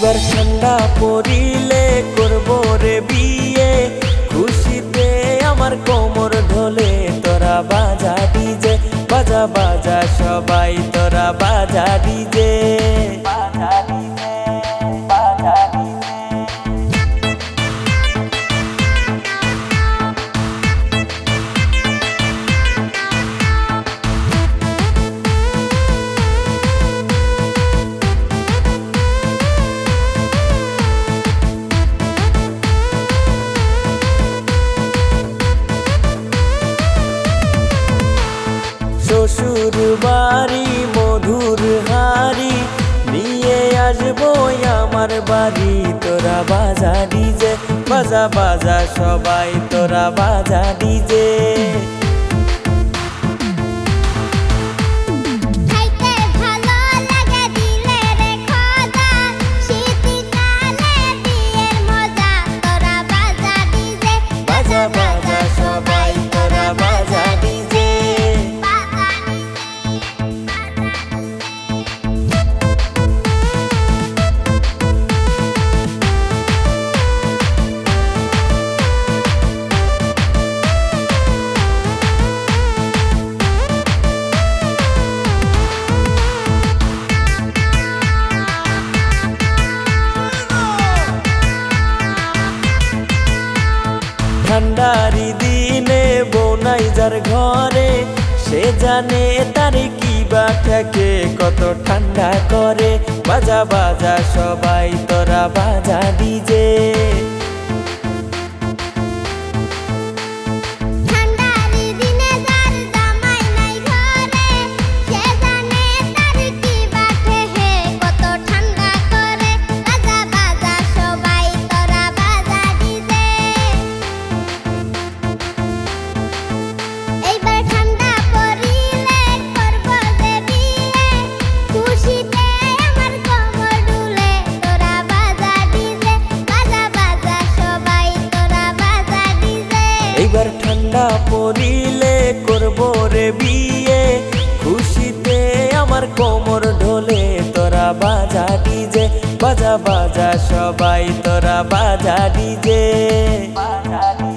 এইবার ঠান্ডা পড়িলে করব রে বিয়ে, খুশিতে আমার কোমর ঢোলে তোরা বাজা ডিজে, বাজা বাজা সবাই তোরা বাজা ডিজে, বাজা ডিজে, বাজা ডিজে। শ্বশুর বাড়ি মধুর হাড়ি নিয়ে আসবো আমার বাড়ি, তোরা বাজা ডিজে, বাজা বাজা সবাই তোরা বাজা ডিজে। ঠান্ডারি দিনে বনাই যার ঘরে, সে জানে তার কি বা থাকে কত ঠান্ডা করে, বাজা বাজা সবাই তোরা বাজা ডিজে। এইবার ঠান্ডা পড়িলে করব রে বিয়ে, খুশিতে আমার কোমর ঢোলে তোরা বাজা ডিজে, বাজা বাজা সবাই তোরা বাজা ডিজে, বাজা ডিজে।